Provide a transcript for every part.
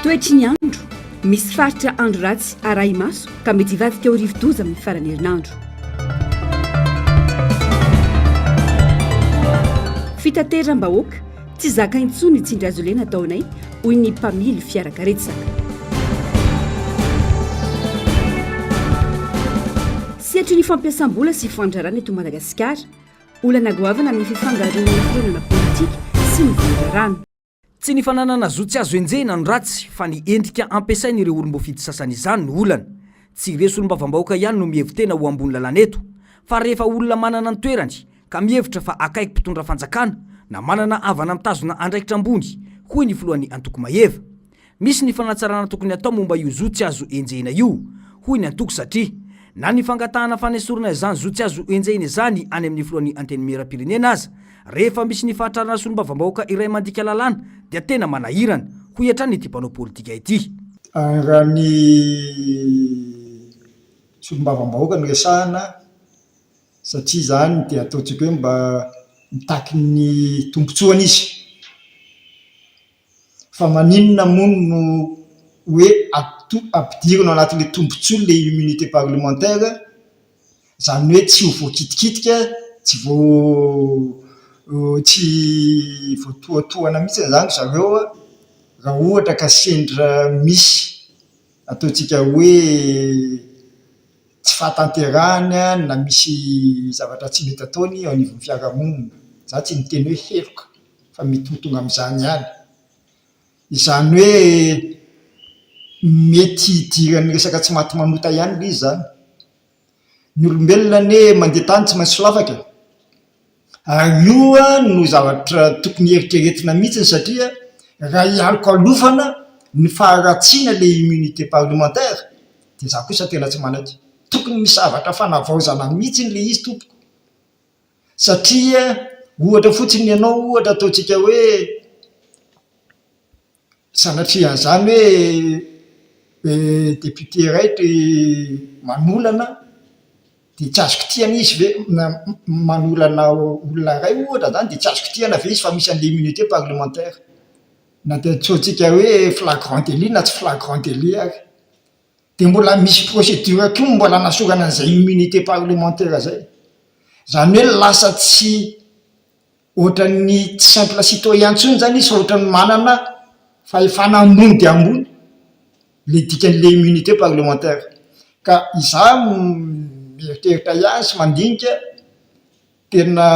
toetry ny andro misy faritra andro ratsy arahy maso ka mety hivadika ho rivo-doza amin'ny farany herinandro. Fitateram-bahoaka tsy zaka intsony tsindry azo lena ataonay hoy ny mpamily fiarakaretsaka. Sehatry ny fampiasam-bola sy fandrarana eto Madagasikara, olana goavana amin'ny fifangaroana firenena politika sy ny fandrarana. Tsy ny fananana zo tsy azo enjena no ratsy fa ny endrika ampiasain'ireo olom-boafidy sasany izany no olana. Tsy ireo solombavam-bahoaka ihany no mihevitena ho ambony lalana eto, fa rehefa olona manana ny toerany ka mihevitra fa akaiky mpitondra fanjakana na manana avana mitazona andraikitra ambony, hoy ny filohan'ny Antoko Maheva. Misy ny fanatsarana tokony atao momba io zo tsy azo enjena io, hoy ny Antoko, satria na ny fangatahana fanesorana izany zo tsy azo enjena izany any amin'ny filohan'ny anteny miram-pirenena aza, rehefa misy ny fahatrarana solombavam-bahoaka iray mandika lalàna dia tena manahirana, hoy hatrany ity mpanao politika ity. Raha ny solombavam-bahoaka no resahana, satria zany dia ataontsika hoe mba mitaky ny tombotsoany izy. Fa maninona moa no hoe ampidirina anatin'le tombotsoa le immunité parlementaire, zany hoe tsy ho voakitikitika, tsy voatoatoana mihitsy zany zareo raha ohatra ka sendra misy ataontsika hoe tsy fahatanterahana na misy zavatra tsy mety ataony ao anivon'ny fiarahamonina. Za tsy miteny hoe heloka fa mety ho tonga amin'izany ihany. Izany hoe mety hidiran'ny resaka tsy maty manota ihany izy zany. Ny olombelona ne mandeha tany tsy maintsy solafaka. Ary io no zavatra tokony eritreretina mihitsy, satria raha hialiko alofana ny faharatsiana le immunité parlementaire dia za kosa tena tsy manaky. Tokony misy zavatra fanavaozana mihitsy le izy tompoko. Satria ohatra fotsiny ianao, ohatra ataontsika hoe sanatria an'izany hoe député raiky manolana dia tsy azoko tiana izy ve manolana olona ray ohatra zany dia tsy azoko tiana ve izy fa misy an'le immunité parlementaire. Na dia ataontsika hoe flagrant délit na tsy flagrant délit ary. Dia mbola misy procédure koa mbola nasorana an'izay immunité parlementaire zay. Zany hoe lasa tsy ohatran'ny tsy simple citoyen intsony zany izy, ohatran'ny manana fahefana ambony dia ambony le dikan'le immunité parlementaire. Ka izaho mieritreritra ihany sy mandinika tena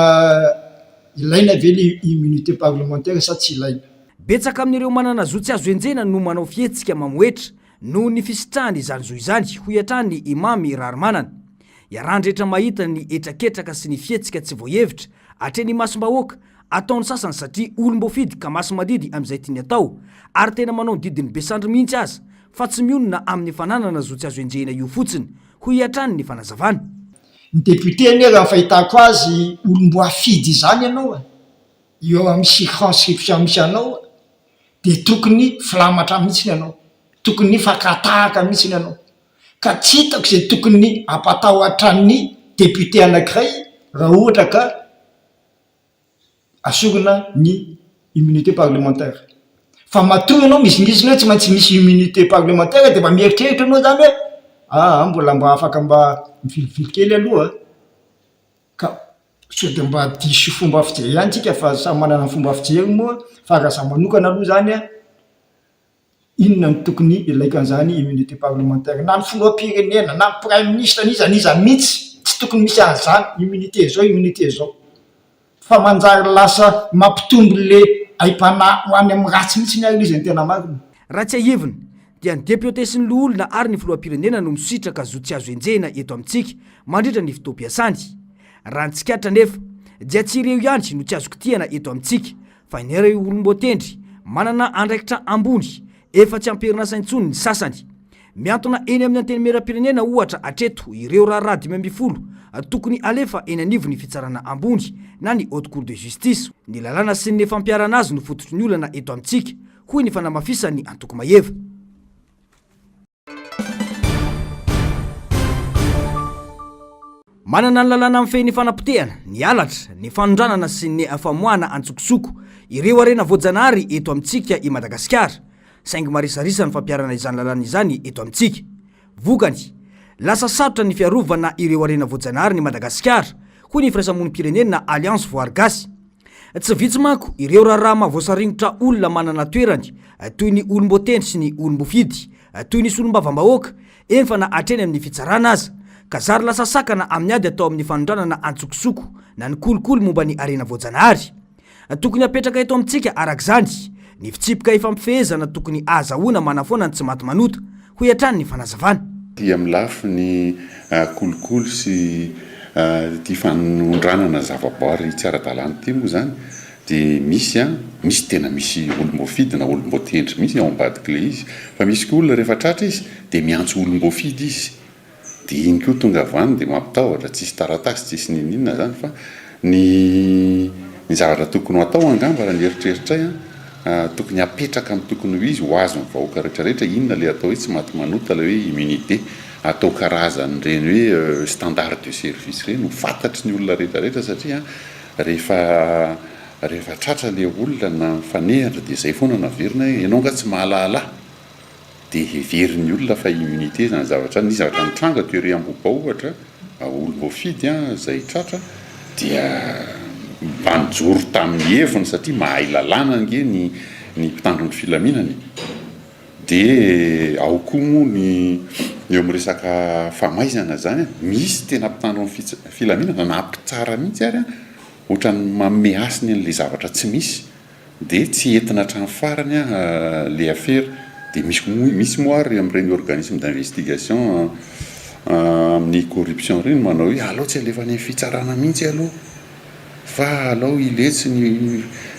ilaina ve le immunité parlementaire sa tsy ilaina. Betsaka amin'ireo manana zo tsy azo enjena no manao fihetsika mamoetra no ny fisitrahany izany zo izany, hoy hatrany Imamy Rarimanana. Iarandrehetra mahita ny etraketraka sy ny fihetsika tsy voahevitra hatreny masom-bahoaka ataony sasany satria olom-boafidy ka maso madidy amin'izay tiany atao, ary tena manao ny didiny besandry mihitsy aza, fa tsy mionona amin'ny fananana zo tsy azo enjena io fotsiny, hoy hatrany ny fanazavana. Ny député anie raha fahitako azy olom-boafidy izany ianao eo amin'ny circonscription misy anao dia tokony filamatra mihitsy ianao, tokony fakatahaka mihitsy ianao. Ka tsy hitako izay tokony ampatahotra ny député anankiray raha ohatra ka asorina ny immunité parlementaire. Fa matoa ianao misy hoe tsy maintsy misy immunité parlementaire dia mba mieritreritra ianao zany hoe mbola afaka mba mivilivily kely aloha. Ka sao dia mba diso fomba fijery ihany tsika fa samy manana fomba fijery moa, fa raha za manokana aloha zany inona no tokony ilaika an'izany immunité parlementaire. Na ny filoham-pirenena na ny prime ministre n'iza mihitsy tsy tokony misy an'izany immunité zao. Fa manjary lasa mampitombo le aim-panahy ho any amin'ny ratsy mihitsy ny ary izy ny tena marina. Raha tsy ahevina dia ny député sy ny loholona ary ny filoham-pirenena no misitraka zo tsy azo enjena eto amintsika mandritra ny fotoam-piasany. Raha ny tsikatra nefa dia tsy ireo ihany no tsy azo kitiana eto amintsika, fa ny ireo olom-botendry manana andraikitra ambony efa tsy amperinasa intsony ny sasany. Miantona eny amin'ny anteny miram-pirenena ohatra hatreto ireo raharaha 520 tokony alefa eny anivony fitsarana ambony na ny haute cour de justice. Ny lalàna sy ny fampiarana azy no fototry ny olana eto amintsika, hoy ny fanamafisany Antoko Maheva. Manana ny lalàna amin'ny fehiny fanapotehana, ny alatra, ny fanondranana sy ny famoahana antsokosoko ireo arena voajanahary eto amintsika i Madagasikara. saingy marisarisa ny fampiarana izany lalàna izany eto amintsika. Vokany lasa sarotra ny fiarovana ireo arena voajanahary ny Madagasikara hoy ny firaisamonim-pirenena na Alliance Voargasy. Tsy vitsy manko ireo raharaha mahavoasaringotra olona manana toerany toy ny olom-botendry sy ny olom-bofidy, toy ny solom-bava-bahoaka efa na hatreny amin'ny fitsarana aza ka zary lasa sakana amin'ny ady atao amin'ny fanondranana antsokosoko na ny kolokolo momba ny arena voajanahary. Tokony apetraka eto amintsika arak'izany ny fitsipika ifampifehezana tokony azahoana manafoana ny tsy maty manota ho hatrany ny fanazavana. Ty amin'ny lafy ny kolokolo sy ty fanondranana zavaboary tsy ara-dalàna ty moa zany dia misy tena misy olom-bofidy na olom-botendry misy ao ambadika le izy, fa misy koa olona rehefa tratra izy dia miantso olom-bofidy izy, dia iny koa tonga avany dia mampitahotra, tsisy taratasy tsisy ninina zany, fa ny zavatra tokony atao angamba raha ny eritreritray tokony apetraka amin'ny tokony ho izy ho azo ny vahoaka rehetrarehetra. Inona le atao hoe tsy maty manota le hoe immunité, atao karazan'ireny hoe standard de service reny ho fantatry ny olona rehetrarehetra, satria rehefa tratra le olona na mifanehatra dia izay foana naverina ianao nga tsy mahalala dia heverin'ny olona fa immunité zany zavatra. Ny zavatra mitranga teoria amboba ohatra olom-bofidy izay tratra dia mba nijoro tamin'ny heviny satria mahay lalàna nge ny mpitandro ny filaminany. Dia ao koa moa ny eo amin'ny resaka famaizana zany misy tena mpitandro ny filaminana na ampitsara mihitsy ary ohatrany manome asiny an'le zavatra tsy misy dia tsy entina hatrany farany le affaire. Dia misy moa ary amin'ireny organisme d'investigation amin'ny corruption reny manao hoe alao tsy alefa ny fitsarana mihitsy aloha fa alao iletsy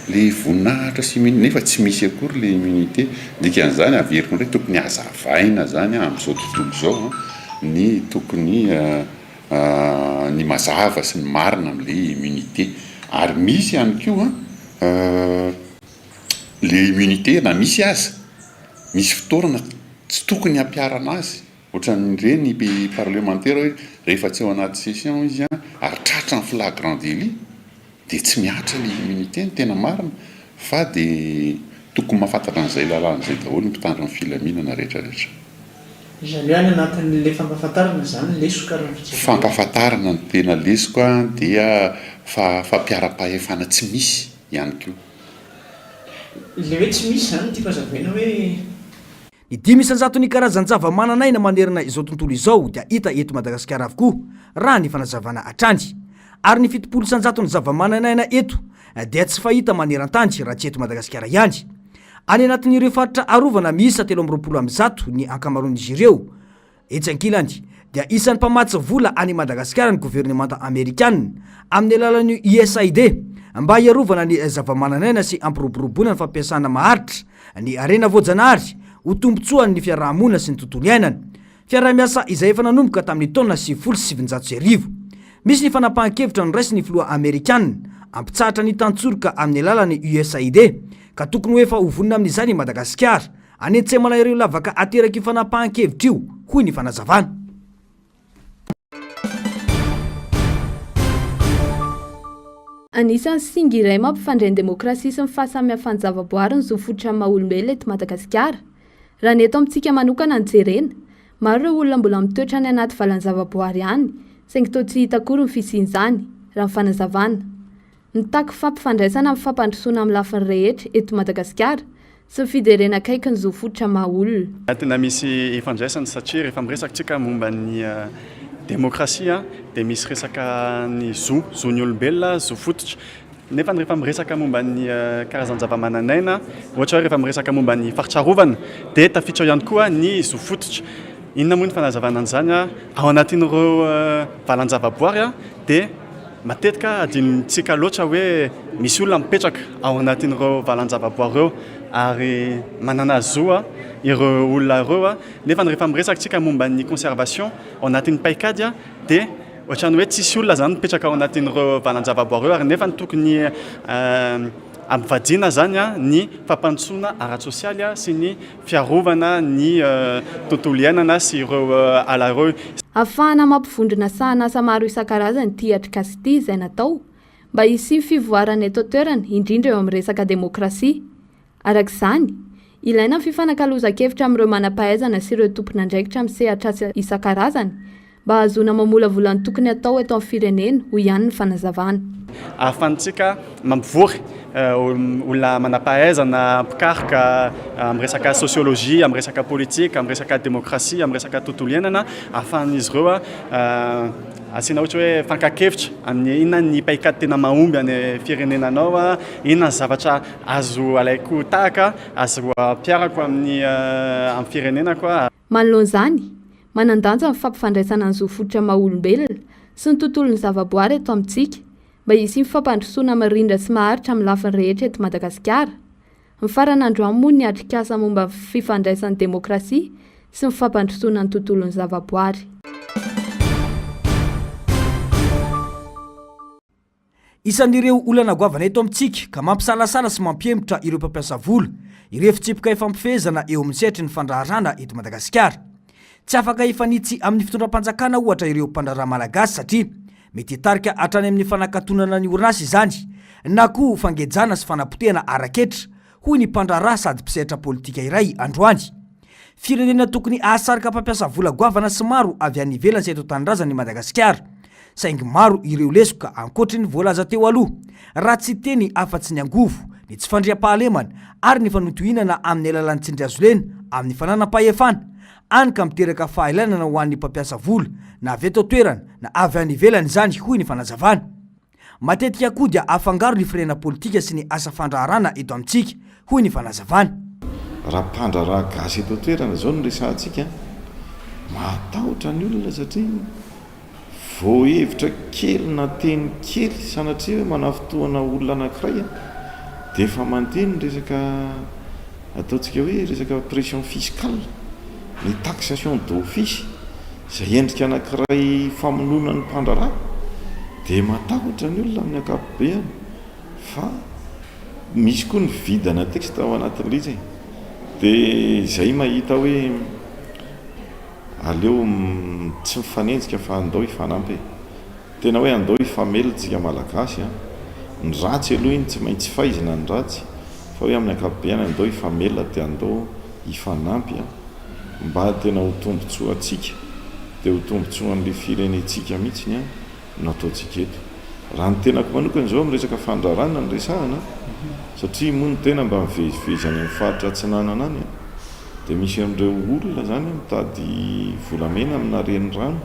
le voninahitra sy nefa tsy misy akory le immunité. Dikan'izany averiko ndray tokony hazavaina zany amin'izao tontolo izao ny tokony ny mazava sy ny marina amin'le immunité. Ary misy ihany koa le immunité na misy aza misy fotoarana tsy tokony hampiarana azy, ohatran'ireny parlementaire hoe rehefa tsy ao anaty session izy ary tratra ny flagrant délit dia tsy miatra le immunité ny tena marina, fa dia tokony mahafantatra an'izay lalàna izay daholo ny mpitandro ny filaminana rehetrarehetra. Izany hoe anatin'le fampahafantarana zany lesoka raha fampahafantarana ny tena lesoka dia fampiara-pahefana tsy misy ihany koa. Le hoe tsy misy zany ty fazavaina hoe ny 500 ny karazany zava-mananaina manerana izao tontolo izao dia hita eto Madagasikara avokoa raha ny fanazavana hatrany. Ary ny 700 ny zava-mananaina eto dia tsy fahita maneran-tany raha tsy eto Madagasikara ihany. Any anatin'ireo faritra arovana miisa 320 ny ankamaroan'izy ireo etsy ankilany dia isan'ny mpamatsy vola any Madagasikara ny gouvernemanta amerikanina amin'ny alalan'ny USAID mba hiarovana ny zava-mananaina sy ampiroboroboana ny fampiasana maharitra ny arena voajanahary ho tombotsoany ny fiarahamonina sy ny tontolo iainana. Fiaraha-miasa izay efa nanomboka tamin'ny taona 1970. Misy ny fanapahan-kevitra ny raisy ny filoha amerikanina ampitsahatra ny tantsoroka amin'ny alalan'ny USAID ka tokony ho efa hovonina amin'izany Madagasikara anetsehmana ireo lavaka ateraky fanapahan-kevitra io hoy ny fanazavana. Anisan'ny singa iray mampifandray ny demokrasia sy ny fahasamihafan'ny zavaboary ny zofotra amin'ny maha-olombelona eto Madagasikara. Raha ny eto amintsika manokana ny jerena, maro ireo olona mbola mitoetra any anaty valan'ny zavaboary ihany, saingy toa tsy hita akory ny fisian'izany raha ny fanazavana. Mitaky fampifandraisana amin'ny fampandrosoana amin'ny lafiny rehetra eto Madagasikara sy ny fiderena akaiky ny zofotra maha-olona. Tena misy ifandraisana satria rehefa miresakantsika momba ny demokrasia dia misy resaka ny zon'ny olombelona, zo fototra. Nefa rehefa miresaka momba ny karazany zava-mananaina, ohatra hoe rehefa miresaka momba ny faritsarovana dia tafiditra ihany koa ny zo fototra. Inona moa ny fanazavana an'izany ao anatin'ireo valan-javaboary dia matetika adinontsika loatra hoe misy olona mipetraka ao anatin'ireo valan-javaboary ireo ary manana zoa ireo olona ireo. Nefa rehefa miresaka tsika momba ny conservation ao anatin'ny paikady dia ohatrany hoe tsisy olona zany mipetraka ao anatin'ireo valan-javaboary ireo ary nefa ny tokony ampivadiana zany ny fampandrosoana ara-tsosialy sy ny fiarovana ny tontolo iainana sy ireo ala ireo. Ahafahana mampivondrona sahanasa maro isan-karazany ty atrika sy ty izay natao mba hisy fivoarana eto toerana indrindra eo amin'ny resaka demokrasia. Arak'izany, ilaina ny fifanankalozan-kevitra amin'ireo manam-pahaizana sy ireo tompon'andraikitra amin'ny sehatrasa isan-karazany mba hahazoana mamolavola ny tokony atao eto amin'ny firenena ho ihany ny fanazavana. Ahafahantsika mampivory olona manam-pahaizana mpikaroka amin'ny resaka sosiolojia, amin'ny resaka politika, amin'ny resaka demokrasia, amin'ny resaka tontolo iainana, ahafahan'izy ireo asiana ohatra hoe fankakevitra amin'ny inona ny paikady tena mahomby any firenenanao, inona ny zavatra azo alaiko tahaka, azo ampiarako amin'ny firenenako. Manoloan'izany, manandanja ny fampifandraisana ny zofotra maha-olombelona sy ny tontolon'ny zavaboary eto amintsika mba hisy mifampandrosoana mirindra sy maharitra amin'ny lafiny rehetra eto Madagasikara. Ny farany androany moa ny atrikasa momba fifandraisan'ny demokrasia sy ny fampandrosoana ny tontolon'ny zavaboary. Isan'ireo olana goavana eto amintsika ka mampisalasala sy mampiembotra ireo mpampiasa vola ireo fitsipoka ifampifehezana eo amin'ny sehatry ny fandraharana eto Madagasikara. Tsy afaka ifanitsy amin'ny fitondram-panjakana ohatra ireo mpandraharaha malagasy satria mety hitarika hatrany amin'ny fanakatonana ny orinasa izany na koa fangejana sy fanapotehana araketra hoy ny mpandraharaha sady mpisehatra politika iray androany. Firenena tokony ahasarika mpampiasa vola goavana sy maro avy any ivelany sy eto tanindrazana ny Madagasikara. Saingy maro ireo lesoka ankoatry ny voalaza teo aloha raha tsy teny afa-tsy ny angovo, ny tsy fandriam-pahalemana ary ny fanotohinana amin'ny alalan'ny tsindriazolena amin'ny fananam-pahefana any ka miteraka fahalalana ho an'ny mpampiasa vola na avy eto toerana na avy any ivelany izany hoy ny fanazavana. Matetika koa dia afangaro ny firena politika sy ny asa fandraharana eto amintsika hoy ny fanazavana. Raha mpandraharaha gasy eto toerana zao no resahantsika, matahotra ny olona satria voahevitra kely na teny kely sanatria hoe manafotoana olona anankiray dia efa manteny resaka ataontsika hoe resaka pression fiscale, ny taxation d'office izay endrika anankiray famonoana ny mpandraharaha, dia matahotra ny olona amin'ny ankapobeny fa misy koa ny vidana texte ao anatin'ilay izy. Dia izay mahita hoe aleo tsy mifanenjika fa andao hifanampy, tena hoe andao hifamelontsika malagasy ny ratsy aloha iny tsy maintsy faizina ny ratsy fa hoe amin'ny ankapobeny andao hifamelona dia andao hifanampy mba tena ho tombontsoa atsika dia ho tombontsoa an'ilay firenentsika mihitsy no ataontsika eto. Raha ny tenako manokana izao amin'ny resaka fandraharana ny resahana satria moa ny tena mba mivezivezy any amin'ny faritra Atsinanana any dia misy amin'ireo olona zany mitady volamena amina renirano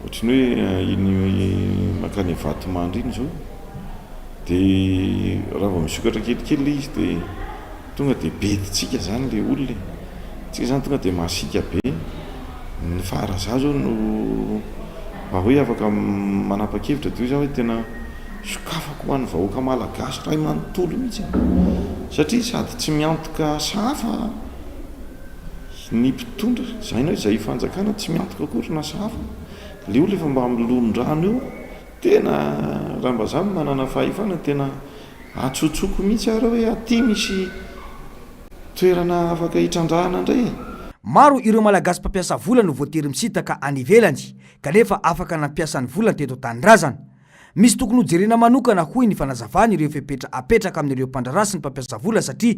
ohatrany hoe iny makany Vatomandry iny zao, dia raha vao misokatra kelikely izy dia tonga dia beditsika zany le olona, tsika zany tonga dia masika be. Ny faharaza zao no mba hoe afaka manapa-kevitra dia zao hoe tena sokafako ho an'ny vahoaka malagasy ray manontolo mihitsy satria sady tsy miantoka sahafa ny mpitondra zay na izay fanjakana tsy miantoka akory na sahafa le olona efa mba milonondrano eo tena raha mba zany manana fahefana tena atsotsoko mihitsy ary hoe aty misy toerana afaka hitrandrahana indray. Maro ireo malagasy mpampiasa vola no voatery misitaka any ivelany kanefa afaka nampiasany vola teto tanindrazana. Misy tokony hojerena manokana hoy ny fanazavana ireo fepetra apetraka amin'ireo mpandraharaha sy ny mpampiasa vola satria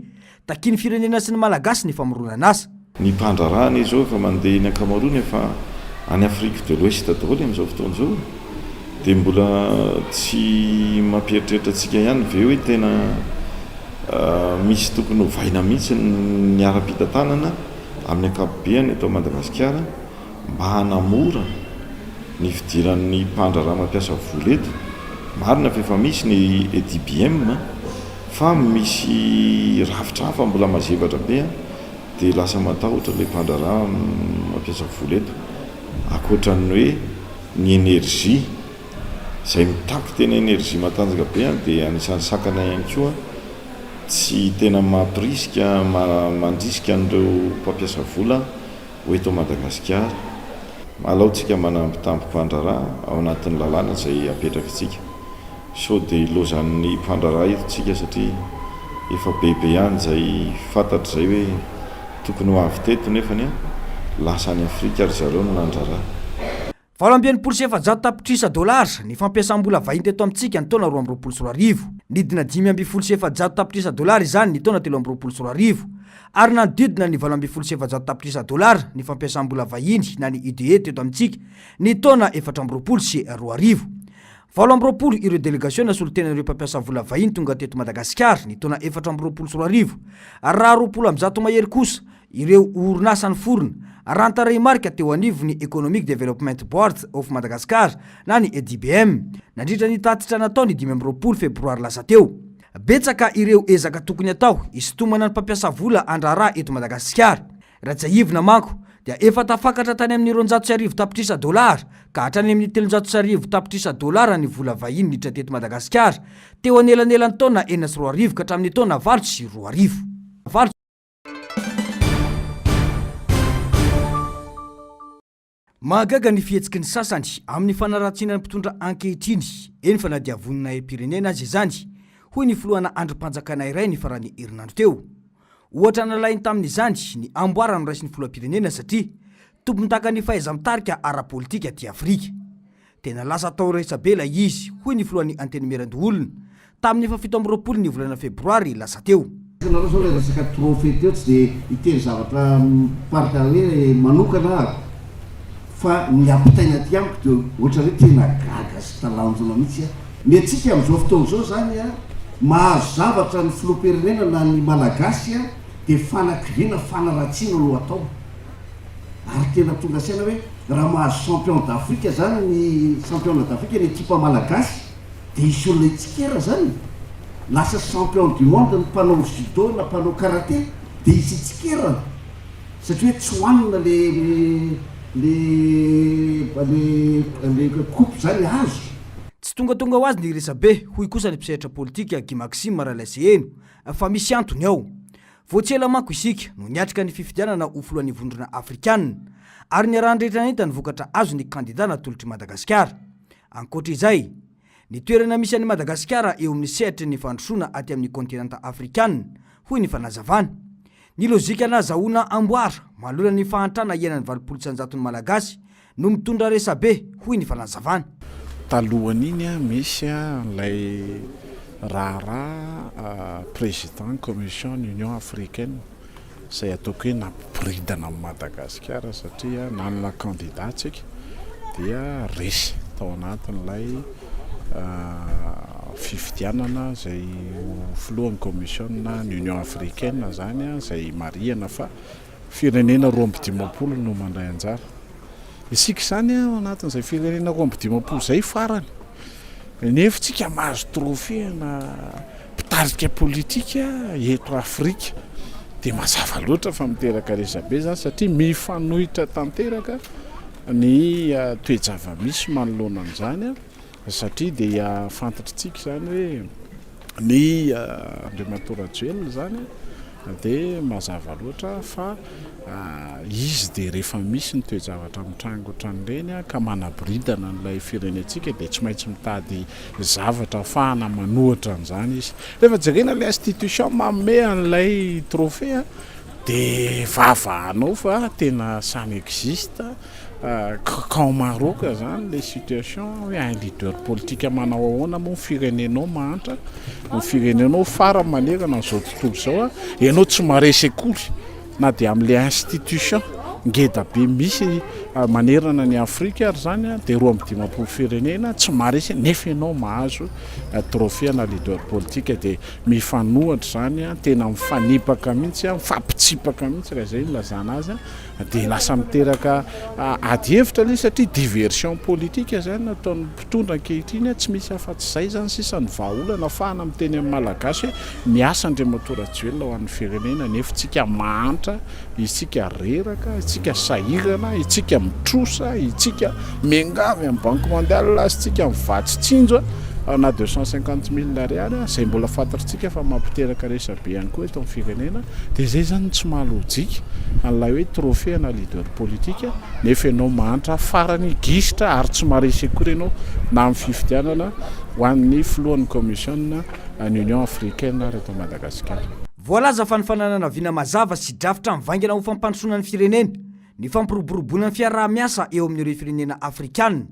takiany firenena sy ny malagasy ny famoronana asa. Ny mpandraharahana izao efa mandeha ny ankamaroany efa any Afrique de l'Ouest daholo amin'izao fotoana izao dia mbola tsy mampieritreritra antsika ihany ve hoe tena misy tokony hovaina mihitsy ny ara-pitantanana amin'ny ankapobeny eto Madagasikara mba hanamora ny fidiran'ny mpandraharaha mampiasa vola eto. Marina fa efa misy ny EDBM fa misy rafitra hafa mbola mazevatra be dia lasa matahotra ilay mpandraharaha mampiasa vola eto akoatran'ny hoe ny energia izay mitaky tena energia matanjaka be dia anisan'ny sakana ihany koa tsy tena mampirisika mandrisika an'ireo mpampiasa vola ho eto Madagasikara. Alaontsika manampitampo mpandraharaha ao anatin'ny lalàna izay apetraka tsika so dia ilozan'ny mpandraharaha eto tsika satria efa bebe ihany izay fantatra izay hoe tokony ho avy teto nefany lasa any Afrika ary zareo no nandraharaha. valambin'nypolo sy efajato tapitrisa dolara ny fampiasam-bola vahiny teto amintsika ny taona 2024 nidina 5,7 tapitrisa dolara izany ny taona 2024 ary nanodidina ny 7,7 tapitrisa dolara ny fampiasam-bola vahiny na ny UDE teto amintsika ny taona 4,2 20 ireo délégation na solotena ireo mpampiasa vola vahiny tonga teto Madagasikara ny taona 4,2 raha 20 mahery kosa ireo orinasa ny forona rantaray marika teo anivony Economic Development Board of Madagascar na ny EDBM nandritra ny tatitra natao ny 20 febroary lasa teo. Betsaka ireo ezaka tokony atao isitomana ny mpampiasa vola andraraha eto Madagasikara. Raha tsy aivina manko dia efa tafakatra tany amin'ny 200,000 tapitrisa dolara ka hatrany amin'ny 300,000 tapitrisa dolara ny vola vahiny niditra teto Madagasikara teo anelanelan'ny taona 4,2 ka hatramin'ny taona 2,2. Mahagaga ny fihetsiky ny sasany amin'ny fanaratsiana ny mpitondra ankehitriny eny fa nadiavonina pirenena azy izany hoy ny filohana andrim-panjakana iray ny farany herinandro teo. Ohatra nalainy tamin'izany ny amboarany raisy ny filoham-pirenena satria tompon-taka ny fahaiza-mitarika ara-politika aty Afrika. Tena lasa tao resabe izy hoy ny filohan'ny antenemeran-olona tamin'ny 17 ny volana febroary lasa teo. Nareo zao le resaka trophée teo tsy de iteny zavatra parka hoe manokana fa ny ampitaina aty amiko dia ohatra hoe tena gaga sy talanjona mihitsy ny antsika amin'izao fotoana izao zany mahazo zavatra ny filoham-pirenena na ny malagasy dia fanakiriana fanaratsiana no atao ary tena tonga saina hoe raha mahazo champion d'Afrique zany ny champion d'Afrique ny ekipa malagasy dia isy olona itsikera zany lasa champion du monde ny mpanao judo na mpanao karaté dia isy itsikera satria hoe tsy hoanina le coupe zany azo. Tsy tonga ho azy ny resabe hoy kosa ny mpisehatra politika Guy Maxime Maralaseeno fa misy antony ao. Voatsela manko isika no niatrika ny fifidianana ho filohan'ny vondrona afrikanina ary ny rahandrehetra nenta ny vokatra azo ny kandida natolotry Madagasikara. Ankoatra izay, ny toerana misy an'i Madagasikara eo amin'ny sehatry ny fandrosoana aty amin'ny kontinanta afrikanina hoy ny fanazavana. Ny lozika nazahoana amboara malona ny fahantrana iainan'ny 900 malagasy no mitondra resabe hoy ny fanazavana. Talohan'iny misy lay raharaha président commission Union africaine izay ataoko hoe nampibridana amin'ny Madagasikara satria nanana candidat tsika dia resy tao anatin'ilay fifidianana izay filohan'ny commission ny Union africaine zany izay marihana fa firenena 20 no mandray anjara. Isika zany anatin'izay firenena 20 zay farany nefa tsika mahazo trophée na mpitarika politika eto Afrika dia mazava loatra fa miteraka resabe zany satria mifanohitra tanteraka ny toe-java-misy manoloana an'izany satria dia fantatritsika zany hoe ny Andriamatora Rajoelina zany dia mazava loatra fa izy dia rehefa misy ny toe-javatra mitrango ohatran'ireny ka manabridana n'ilay firenentsika dia tsy maintsy mitady zavatra ahafahana manohatra an'izany izy. Rehefa jerena ilay institution manome an'ilay trophée dia vavahanao fa tena samy existe quand Maroc zany les situations hoe un leader politique manao ahoana moa firenenao mahantra ny firenenao fara manerana n'izao tontolo izao ianao tsy maresy akory na dia amin'ilay institution ngeda be misy manerana ny Afrika ary zany dia 20 firenena tsy maresy nefa ianao mahazo trophée na leader politique dia mifanohatra zany tena mifanipaka mihitsy mifampitsipaka mihitsy raha izay nilazana azy dia lasa miteraka ady hevitra ilay satria diversion politique zany nataon'ny mpitondra ankehitriny tsy misy afa-tsy izay zany sisa ny vahaolana ahafahana miteny amin'ny malagasy hoe miasa Andriamatora Rajoelina ho an'ny firenena nefa tsika mahantra isika reraka isika sahirana isika mitrosa isika miangavy amin'ny banque mondiale sy tsika mivatsy tsinjo na 250,000 ariary izay mbola fantatritsika fa mampiteraka resabe ihany koa eto amin'ny firenena dia izay zany tsy mahalojika an'ilay hoe trophée na leader politique nefa ianao mahantra farany gisitra ary tsy maresy akory ianao na amin'ny fifidianana ho an'ny filohan'ny commission ny Union africaine reto Madagasikara. Voalaza fa ny fananana viana mazava sy drafitra mivaingana ho fampandrosoana ny firenena ny fampiroboroboana ny fiaraha-miasa eo amin'ireo firenena afrikanina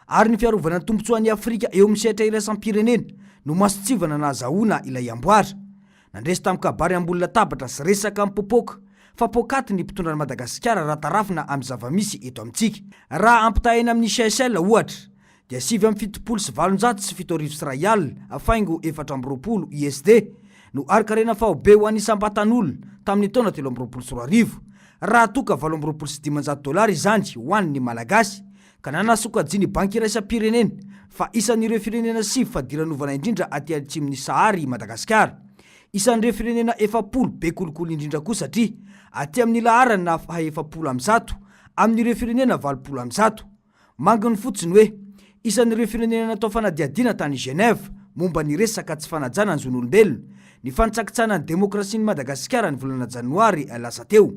ary ny fiarovana ny tombontsoan'ny Afrika eo amin'ny sehatra iraisam-pirenena no masotsivana nahazahoana ilay amboara. Nandresy tamin'ny kabary ambony latabatra sy resaka mipopoka fa pokaty ny mpitondra Madagasikara raha tarafina amin'ny zavamisy eto amintsika. Raha ampitahena amin'ny Seychelles ohatra dia 7,7 afaingo 420 USD no arkarena faobe ho an'ny sambatan'olona tamin'ny taona 2024. Raha toka 7,500 izany ho an'ny malagasy ka nanasokajiny banky iraisam-pirenena fa isan'ireo firenena 5 fadiran'ovana indrindra aty atsimon'ny Sahary Madagasikara. Isan'ireo firenena 70 be kolokolo indrindra koa satria aty amin'ny laharana na 700 amin'ireo firenena 20 manginy fotsiny hoe isan'ireo firenena natao fanadiadiana tany Genève momba ny resaka tsy fanajana ny zon'olombelona ny fanitsakitsanan'ny demokrasian'ny Madagasikara ny volana janoary lasa teo.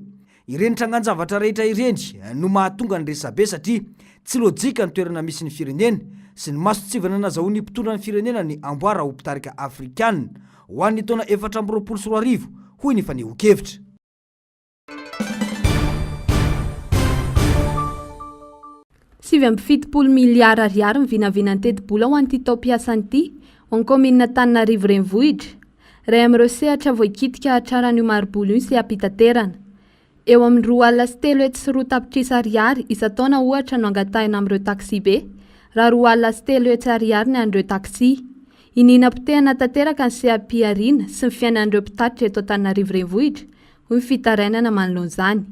Ireny trangan-javatra rehetra ireny no mahatonga ny resabe satria tsy lojika ny toerana misy ny firenena sy ny masotsivana nazahoan'ny mpitondra ny firenena ny amboara ho mpitarika afrikanina ho an'ny taona 2024 hoy ny fanehoan-kevitra. $7.7 miliara ny vinavinan'ny teti-bola ho an'ity tao mpiasan'ity ho an'ny kominina Antananarivo renivohitra ray amin'ireo sehatra voakitika hatraran'io marobola io sy ampitaterana. Eo amin'ny 2,3 isa-taona ohatra no angatahina amin'ireo taksi be, raha 2,3 ny an'ireo taksi. Inina-potehana tanteraka ny seha-piariana sy ny fiainan'ireo mpitatitra eto Antananarivo renivohitra hoy ny fitarainana manoloana izany.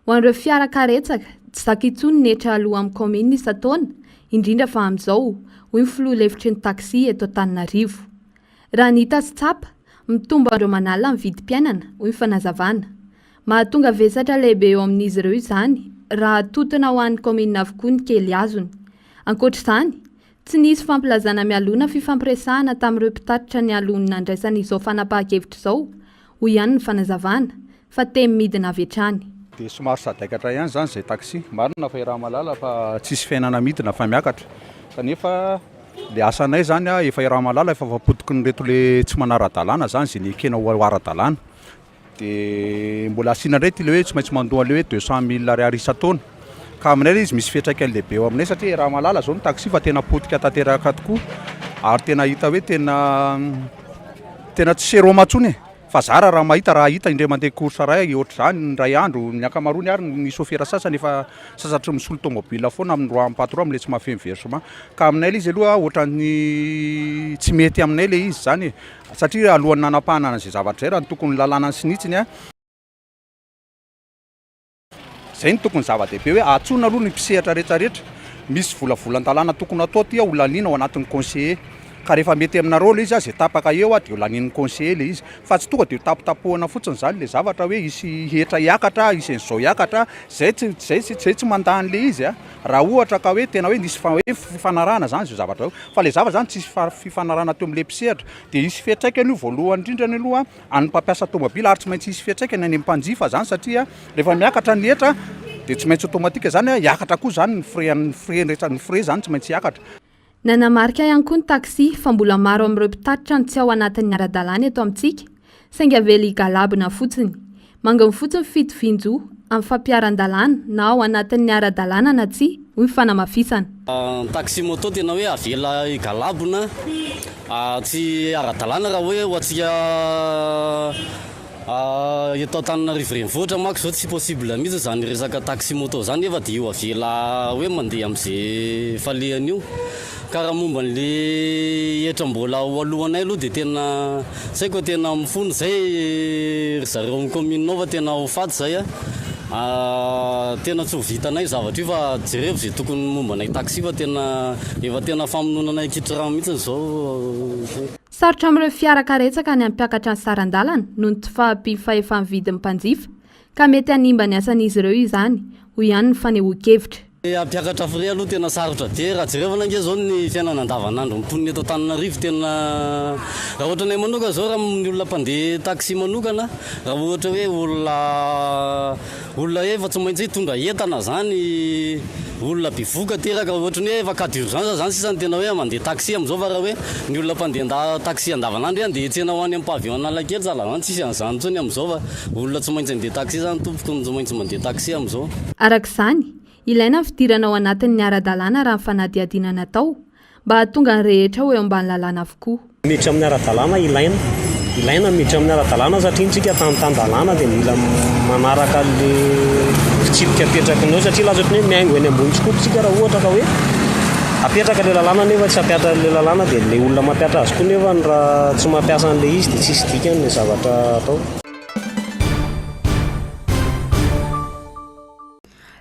Ho an'ireo fiara karetsaka tsy zakitsony netra aloha amin'ny komina isa-taona, indrindra fa amin'izao hoy ny filoha lefitry ny taksi eto Antananarivo. Raha ny hita sy tsapa, mitombo andreo manala ny vidim-piainana hoy ny fanazavana. Mahatonga vesatra lehibe eo amin'izy ireo izany raha totona ho an'ny komina avokoa ny kely azony. Ankoatr'izany, tsy nisy fampilazana mialona fifampiresahana tamin'ireo mpitatitra ny alonina andraisan'izao fanapahan-kevitra izao hoy ihany ny fanazavana fa temy midina avy hatrany. Dia somary sadaikatra ihany izany izay taksi. Marina fa raha malala fa tsisy fiainana midina fa miakatra. Kanefa le asanay zany efa raha malala efa vapotiky ny reto le tsy manara-dalàna zany izay ny ekena ho ara-dalàna. Dia mbola asiana indray ty le hoe tsy maintsy mandoa le hoe 200,000 ariary isa-taona. Ka aminay izy misy fiantraikany lehibe eo aminay satria raha malala zao ny taksi fa tena potika tanteraka tokoa ary tena hita hoe tena tsy seroma ntsony. Fa zara raha mahita raha hita indray mandeha course ray ohatr'izany ny ray andro ny ankamaroany ary ny sofera sasany efa sasatry misolo tomobile foana amin'ny roa patron amin'ilay tsy mahafehy versement. Ka aminay izy aloha ohatran'ny tsy mety aminay le izy zany satria alohan'ny nanapahana an'izay zavatra zay raha ny tokony lalàna ny sinitsiny zay ny tokony zava-dehibe hoe atsona aloha ny mpisehatra rehetrarehetra. Misy volavolan-dalàna tokony atao ty ho laniana ao anatin'ny conseiller. Ka rehefa mety aminareo le izy zay tapaka eo dia ho lanin'ny conseiller le izy fa tsy tonga dia tapotapohana fotsiny zany le zavatra hoe isy hetra hiakatra isan'izao hiakatra zay tsy mandany le izy raha ohatra ka hoe tena hoe nisy fifanarahana zany zay zavatra io fa le zavatra zany tsisy fifanarahana teo amin'le mpisehatra dia isy fiantraikany io voalohany indrindrany aloha any mpampiasa tomobila ary tsy maintsy isy fiantraikany any mpanjifa zany satria rehefa miakatra ny hetra dia tsy maintsy automatika zany hiakatra koa zany ny frais zany tsy maintsy hiakatra. Nanamarika ihany koa ny taksi fa mbola maro amin'ireo mpitatitra ny tsy ao anatin'ny ara-dalàna eto amintsika saingy avela higalabona fotsiny. Mangany fotsiny fitovinjo amin'ny fampiaran-dalàna na ao anatin'ny ara-dalàna na tsy hoy fanamafisana. Taksi moto tena hoe avela higalabona tsy ara-dalàna raha hoe hoatsika eto Antananarivo renivohitra manko zao tsy possible mihitsy zany resaka taksi moto zany efa dia io avela hoe mandeha amin'izay falehany io. Ka raha momba n'le hetra mbola ho alohanay aloha dia tena saiko tena mifono zay zareo amin'ny commune fa tena ho faty zay tena tsy ho vitanay zavatra io fa jereo zay tokony momba nay taksi fa efa tena famononanay kitrano mihitsy zao. Sarotra amin'ireo fiara karetsaka ny ampiakatra ny saran-dalana noho ny tsy fahampifahefan'ny vidin'ny mpanjifa ka mety hanimba ny asan'izy ireo izany hoy ihany ny fanehoan-kevitra. Ampiakatra fire aloha tena sarotra be raha jerevana nge zao ny fiainana andavanandro mitoniny eto Antananarivo tena raha ohatra nay manokana zao raha ny olona mpandeha taxi manokana raha ohatra hoe olona efa tsy maintsy hitondra entana zany olona bivoka teraka ohatra ny hoe efa cas d'urgence zany sisany tena hoe mandeha taxi am'izao fa raha hoe ny olona mpandeha taxi andavanandro andeha hitsena ho any amin'ny pavillon Analakely zala zany tsisy an'izany ntsony am'izao fa olona tsy maintsy andeha taxi zany tompoko tsy maintsy mandeha taxi am'izao. Arak'izany ilaina ny fidirana ao anatin'ny ara-dalàna raha ny fanadihadiana natao mba hahatonga ny rehetra ho eo ambany lalàna avokoa. Miditra amin'ny ara-dalàna ilaina miditra amin'ny ara-dalàna satria ntsika tan-dalàna dia mila manaraka le fitsipika apetrakinao satria laza ohatra hoe miaingo eny ambony tsikopotsika raha ohatra ka hoe apetraka le lalàna nefa tsy apiatra le lalàna dia le olona mampiatra azy koa nefa raha tsy mampiasa an'le izy dia tsisy dikany le zavatra atao.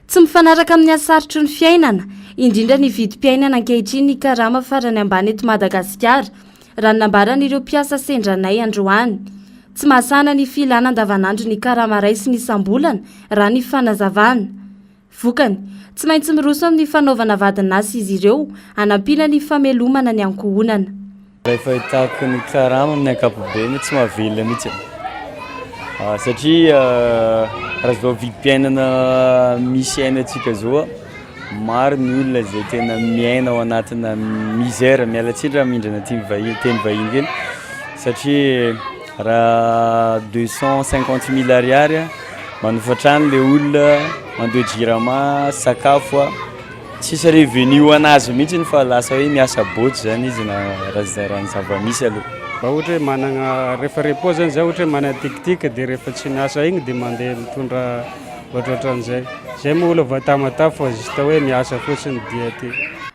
Tsy mifanaraka amin'ny asarotry ny fiainana, indrindra ny vidim-piainana ankehitriny ny karama farany ambany eto Madagasikara, raha nambaran'ireo mpiasa sendranay androany. Tsy mahasana ny filana andavanandro ny karama ray sy ny sambolana raha ny fanazavana. Vokany, tsy maintsy miroso amin'ny fanaovana vadin'asa izy ireo, hanampiana ny famelomana ny ankohonana. Rehefa hitako ny karama amin'ny ankapobeny tsy mahavelona mihitsy. Satria raha zao vidim-piainana misy ainantsika zao maro ny olona zay tena miaina ao anatina misère mialatsindra mindrana teny vahiny kely satria raha 250 000 ariary manofatrano le olona mandeha jirama sakafo tsisy revenu anazy mihitsy fa lasa hoe miasa botsy zany izy na raha ny zava-misy aloha. Raha ohatra hoe manana rehefa repos zany zay ohatra hoe manana tikitika dia rehefa tsy miasa igny dia mandeha mitondra ohatrohatran'izay. Zay moa olo vatamata fa zista hoe miasa fotsiny dia ty.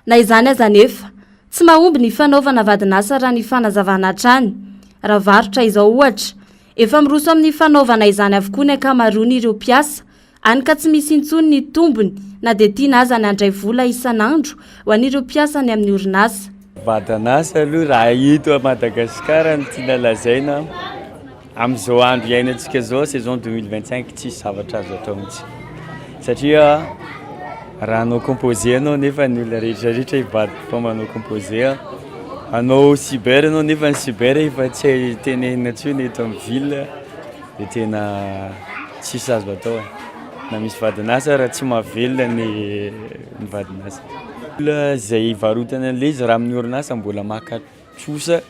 Na izany aza nefa, tsy mahomby ny fanaovana vadin'asa raha ny fanazavana hatrany. Raha varotra izao ohatra, efa miroso amin'ny fanaovana izany avokoa ny ankamaroany ireo mpiasa, hany ka tsy misy intsony ny tombony na dia tiana aza ny andray vola isan'andro ho an'ireo mpiasa ny amin'ny orinasa. Vadin'asa aloha raha hito a Madagasikara ny tiana lazaina amin'izao andro iainantsika zao saison 2025 tsisy zavatra azo atao mihitsy satria raha anao composé anao nefa ny olona rehetrarehetra hivady fa manao composé anao cyber anao nefa ny cyber efa tsy tenenina intsony eto amin'ny ville dia tena tsisy azo atao na misy vadin'asa raha tsy mahavelona ny vadin'asa. Olona zay varotana an'le izy raha amin'ny orinasa mbola makatrosa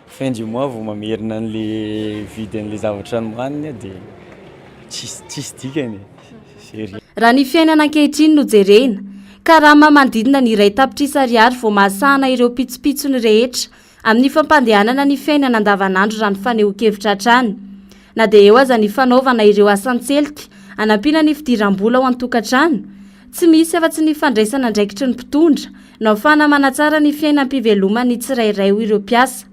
fin du mois vao mamerina an'le vidin'le zavatra nohaniny dia tsisy dikany. Raha ny fiainana ankehitriny no jerena, karama manodidina ny iray tapitrisa ariary vao mahasahana ireo pitsopitsony rehetra amin'ny fampandehanana ny fiainana andavanandro raha ny fanehoan-kevitra hatrany. Na dia eo aza ny fanaovana ireo asan-tselika hanampiana ny fidiram-bola ao an-tokantrano, tsy misy afa-tsy ny fandraisana andraikitry ny mpitondra no ahafahana manatsara ny fiainam-pivelomany tsirairay ireo mpiasa.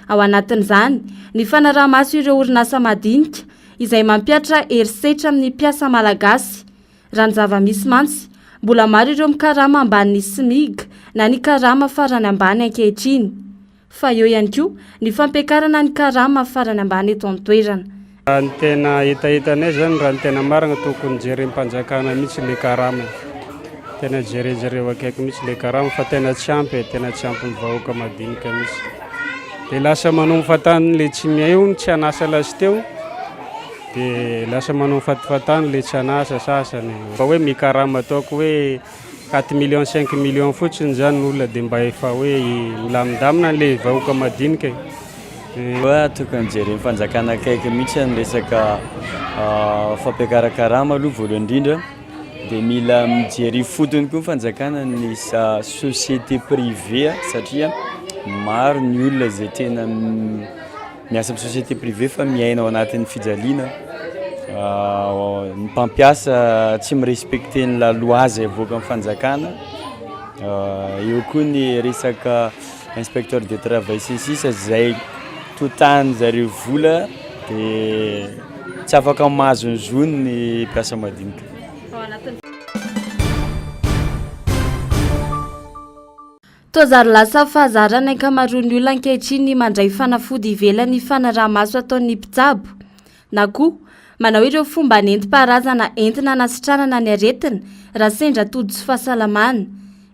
Ao anatin'izany, ny fanaraha-maso ireo orinasa madinika izay mampiatra herisetra amin'ny mpiasa malagasy. Raha ny zava-misy mantsy, mbola maro ireo mikarama ambanin'ny SMIG na ny karama farany ambany ankehitriny. Fa eo ihany koa ny fampiakarana ny karama farany ambany eto an-toerana. Ny tena hitahitanay zany raha ny tena marina tokony jerim-panjakana mihitsy le karama. Tena jereo akaiky mihitsy le karama fa tena tsy ampy ny vahoaka madinika mihitsy. Dia lasa manao fatany le tsy miaio tsy anasa lasy teo dia lasa manao fatifatany le tsy anasa sasany. Fa hoe mikarama ataoko hoe 4 millions 5 millions fotsiny zany olona dia mba efa hoe milamindamina le vahoaka madinika. Tokony jereny fanjakana akaiky mihitsy ny resaka fampiakarakarama aloha voalohany indrindra dia mila mijery fotony koa fanjakana ny société privée satria maro ny olona zay tena miasa amin'ny société privée fa miaina ao anatin'ny fijaliana. Ny mpampiasa tsy mirespecte ny loi zay avoaka amin'ny fanjakana. Eo koa ny resaka inspecteur de travail sisisa zay totany zareo vola dia tsy afaka mahazo ny zony ny mpiasa madinika. Tozary lasa fahazarana ankamaroan'ny olona ankehitriny mandray fanafody ivelany fanaraha-maso ataon'ny mpitsabo na koa manao ireo fomba nentim-paharazana entina nasitranana ny aretina raha sendra tody sy fahasalamana.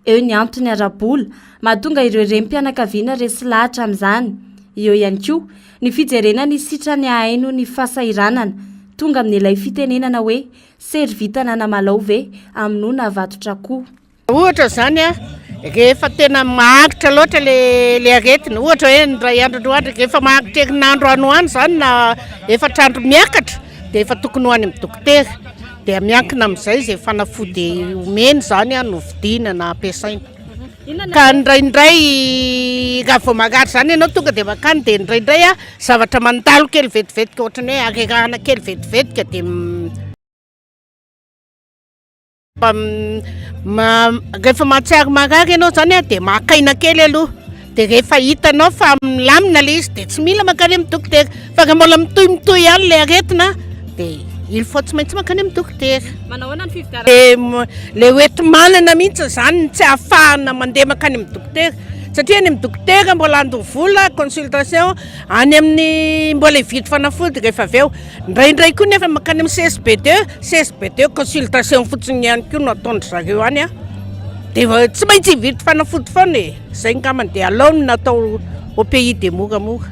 Eo ny antony arabola mahatonga ireo rem-pianakaviana resy lahatra amin'izany. Eo ihany koa ny fijerena ny sitrany ahaino ny fasairanana tonga amin'ilay fitenenana hoe sery vitana namalao ve amin'ona avatotra koa. Ohatra zany a rehefa tena mahagitra loatra le aretina, ohatra hoe ny ray andro androandro rehefa mahagitra herinandro anoany zany na efatrandro miakatra dia efa tokony ho any amin'ny dokotera dia miankina amin'izay izay fanafody omeny zany a no vidiana na ampiasaina. Ka indraindray raha vao marary zany ianao tonga dia makany dia indraindray a zavatra mandalo kely vetivetika ohatrany hoe arerahana kely vetivetika dia rehefa mahatsiaro marary ianao zany a dia makaina kely aloha dia rehefa hitanao fa milamina le izy dia tsy mila makany amin'ny dokotera fa raha mbola mitohimitohy ihany le aretina dia il faut tsy maintsy makany amin'ny dokotera. Manahoana ny fividianana? Le hoeti-manana mihitsy zany tsy ahafahana mandeha makany amin'ny dokotera satria any amin'ny dokotera mbola andro vola consultation any amin'ny mbola hividy fanafody rehefa avy eo. Indraindray koa nefa makany amin'ny CSB2 consultation fotsiny ihany koa no ataondry zareo any a dia tsy maintsy hividy fanafody foana e. Zay ngamany dia alao no natao au pays dia moramora.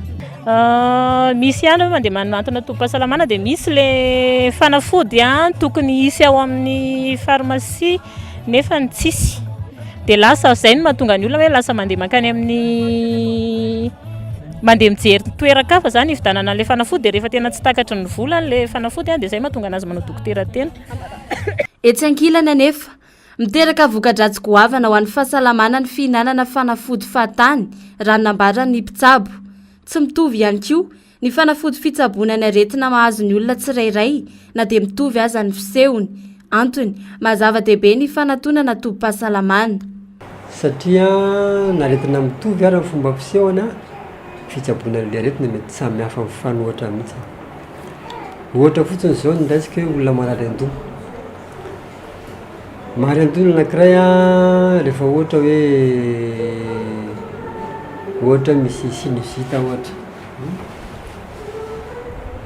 Misy ihany hoe mandeha manantona tobim-pahasalamana dia misy le fanafody tokony hisy ao amin'ny pharmacie nefa tsisy dia lasa izay no mahatonga ny olona hoe lasa mandeha makany amin'ny mandeha mijery toerakafa zany hividanana le fanafody dia rehefa tena tsy takatry ny vola le fanafody dia izay mahatonga anazy manao dokotera tena. Etsy ankilany anefa miteraka voka-dratsy goavana ho an'ny fahasalamana ny fihinanana fanafody fahatany raha nambaran'ny mpitsabo. Tsy mitovy ihany koa ny fanafody fitsaboana ny aretina mahazo ny olona tsirairay na dia mitovy aza ny fisehony. Antony mazava-dehibe ny fanatonana tobim-pahasalamana. Satria na aretina mitovy ary ny fomba fisehona fitsaboana ny aretina mety samy hafa mifanohatra mihitsy. Ohatra fotsiny izao ny raisika hoe olona marary an-doha. Marary an-doha anankiray rehefa ohatra misy sinusite ohatra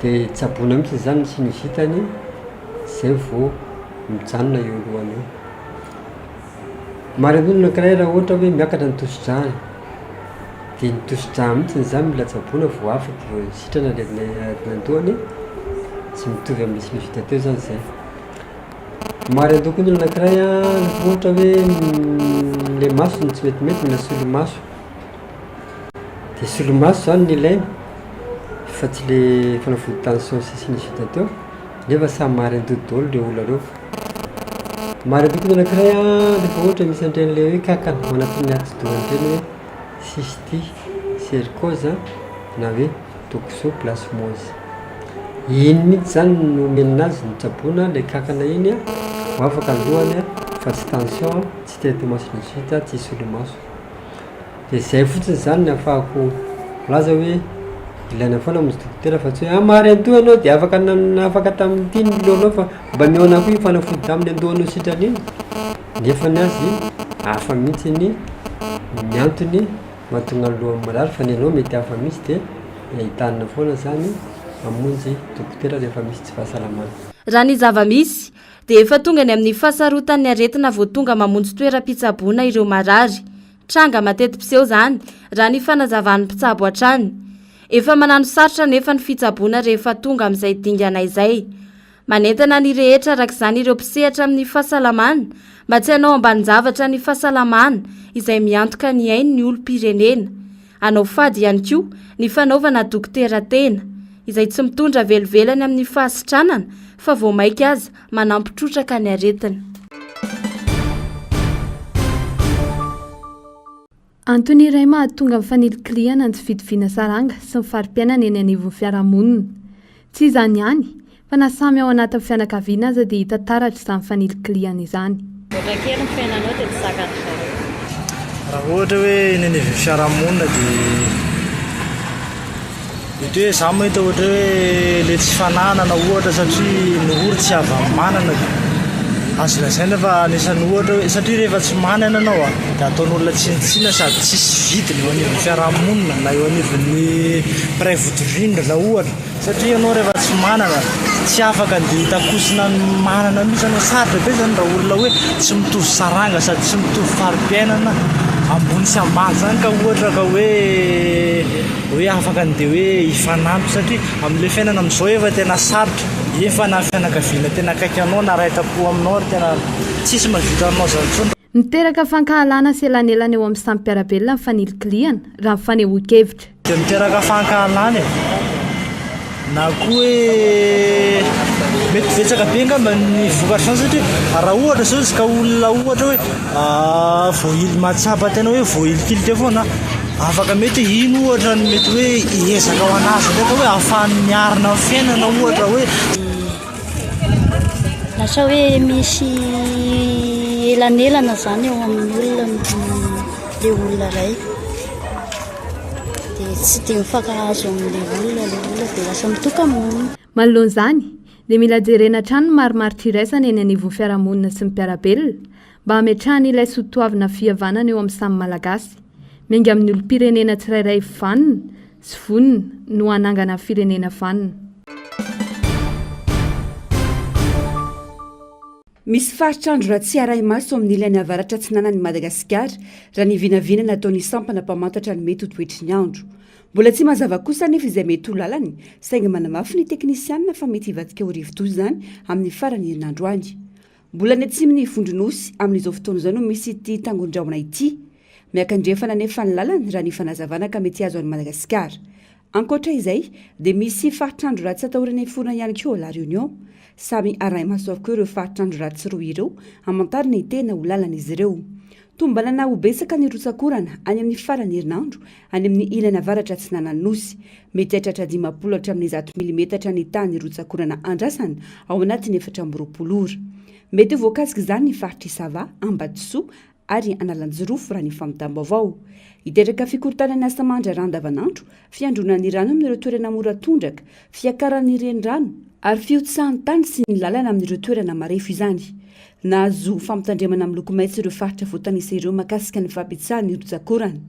dia tsaboana mihitsy zany ny sinusitany zay vao mijanona eo alohany eo. Marary an-doha anankiray raha ohatra hoe miakatra ny tosi-drano dia ny tosi-drano mihitsy zany mila tsaboana vao afaka vao sitrana aretin'andohany tsy mitovy amin'ny sinusite teo zany zay. Marary an-doha koa ny anankiray ohatra hoe le masony tsy metimety mila solomaso dia solomaso zany ny ilaina fa tsy le fanafody tension sy sinusite teo nefa samy marary an-doha daholo le olona reo. Marary an-doha koa ny anankiray rehefa ohatra misy an'ireny le hoe kankana manatin'ny ati-dohany ireny hoe cysticercose na hoe toxoplasmose. Iny mihitsy zany no omena azy ny tsaboana le kankana iny ho afaka andohany fa tsy tension, tsy traitement sinusite, tsy solomaso. Dia izay fotsiny zany ny ahafahako laza hoe ilaina foana amin'ny dokotera fa tsy hoe marary an-doha anao dia afaka tamin'ity ny lohanao fa mba mihoana koa fanafody tamin'ny andohanao sitrany iny. Nefa ny azy hafa mihitsy ny antony mahatonga ny lohany marary fa ny anao mety hafa mihitsy dia ahitana foana zany mamonjy dokotera rehefa misy tsy fahasalamana. Raha ny zava-misy dia efa tonga ny amin'ny fahasarotan'ny aretina vao tonga mamonjy toeram-pitsaboana ireo marary. Tranga mateti-piseho zany raha ny fanazavan'ny mpitsabo hatrany. Efa manano sarotra nefa ny fitsaboana rehefa tonga amin'izay dingana izay. Manentana ny rehetra arak'izany ireo mpisehatra amin'ny fahasalamana mba tsy hanao ambanin-javatra ny fahasalamana izay miantoka ny ainy ny olom-pirenena. Anao fady ihany koa ny fanaovana dokotera tena izay tsy mitondra velovelany amin'ny fahasitranana fa vao maika aza manampitrotraka ny aretina. Antony iray mahatonga mifanili-kiliana ny tsy fitovina saranga sy ny fari-piainana eny anivon'ny fiarahamonina. Tsy izany ihany fa na samy ao anatin'ny fianakaviana aza dia hita taratra izany mifanili-kiliana izany. Ohatra kely ny fiainanao dia tsy zakatra zareo. Raha ohatra hoe eny anivon'ny fiarahamonina dia mety hoe izaho mahita ohatra hoe le tsy fananana ohatra satria ny olo tsy hava-manana azo lazaina fa anisan'ny ohatra hoe satria rehefa tsy manana anao a dia ataon'olona tsinitsina sady tsisy vidiny eo anivon'ny fiarahamonina na eo anivon'ny pray vodirindra na ohatra satria ianao rehefa tsy manana tsy afaka ndia hitakosina manana mihitsy anao sarotra be zany raha olona hoe tsy mitovy saranga sady tsy mitovy fari-piainana ambony sy ambany zany ka ohatra ka hoe afaka ndia hoe hifanampy satria amin'ilay fiainana amin'izao efa tena sarotra efa na fianakaviana tena akaiky anao na raha-tapo aminao ary tena tsisy mahavita anao zany tsony miteraka fankahalana sy elanelana eo amin'ny samy mpiarabelona mifanilokiliana raha mifanehoan-kevitra dia miteraka fankahalana e na koa hoe mety vetsaka be ngamba ny vokatra zany satria raha ohatra zao izy ka olona ohatra hoe voaily matsapa tena hoe voailikilika foana afaka mety ino ohatra ny mety hoe hiezaka ao anazy ndraika hoe ahafahany miarina amin'ny fiainana ohatra hoe lasa hoe misy elanelana zany eo amin'ny olona le olona ray dia tsy dia mifankahazo amin'le olona dia lasa mitoka-monina manoloana izany dia mila jerena hatrany ny maromaro tiraisana eny anivon'ny fiarahamonina sy ny mpiarabelona mba hametrahany ilay sotoavina fihavanana eo amin'ny samy malagasy miainga amin'ny olom-pirenena tsirairay vanina sy vonina no hanangana firenena vanina. misy faritrandro raha tsy aray maso amin'ny ilany avaratra tsinanany Madagasikara raha ny vinavinana ataony sampana mpamantatra ny mety ho toetry ny andro. Mbola tsy mazava kosa nefa izay mety ho lalany saingy manamafy ny teknisianina fa mety hivatsika ho rivo-doza zany amin'ny farany herinandro any. Mbola ny atsimo ny vondronosy amin'izao fotoana izao no misy ity tangon-drahona ity. Miakandrefana nefa ny lalany raha ny fanazavana ka mety azo any Madagasikara. Ankoatra izay dia misy faritrandro raha tsy atahorana hiforona ihany koa La Réunion. Samy aray maso avokoa ireo faritrandro ratsy roa ireo hamantarina tena ho lalan'izy ireo. Tombalana ho besaka ny rotsakorana any amin'ny farany herinandro any amin'ny ilany avaratra tsinanany nosy. Mety hatratra 50 hatramin'ny 100 milimetatra ny tany rotsakorana andrasana ao anatin'ny 420 ora. Mety voakasika izany ny faritra Isava, Ambatosoa ary Analanjirofo raha ny famitambavao. Hiteraka fikortanana asa mandra randavanandro, fiandronan'ny rano amin'ireo toerana mora tondraka, fiakaran'ny renirano ary fiotsahan'ny tany sy ny lalana amin'ireo toerana marefo izany. Nahazo famitandremana amin'ny loko maitso ireo faritra voatanisa ireo makasika ny fampitsahan'ny rotsakorana.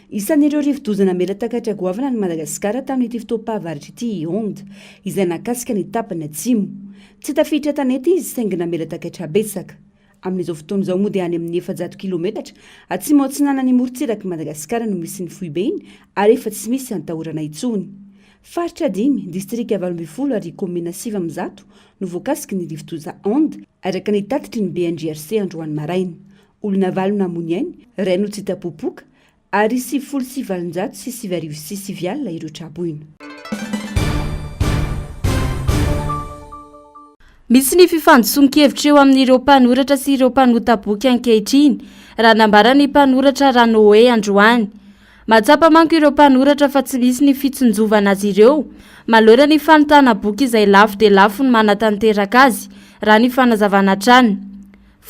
Isan'ireo rivo-dozana mela takatra goavana ny Madagasikara tamin'ity fotoam-pahavaratra ity Honda, izay nakasika ny tapany atsimo. Tsy tafiditra tanety izy saingy namela takatra betsaka. Amin'izao fotoana izao moa dia any amin'ny 400 kilometatra atsimo atsinanany morontsiraka Madagasikara no misy ny foibeny ary efa tsy misy antahorana intsony. Faritra 5 distrika 20 ary komina 700 no voakasiky ny rivo-doza Honda araka ny tatitry ny BNGRC androany maraina. Olona 7 namony ainy, ray no tsy tapopoka ary 7,700 sy 7,600 alina ireo traboina. Misy ny fifandoson-kevitra eo amin'ireo mpanoratra sy ireo mpanota boky ankehitriny raha nambarany mpanoratra Ranoe androany. Matsapa manko ireo mpanoratra fa tsy misy ny fitsonjovana azy ireo malora ny fanotana boky izay lafo dia lafo ny manatanteraka azy raha ny fanazavana trany.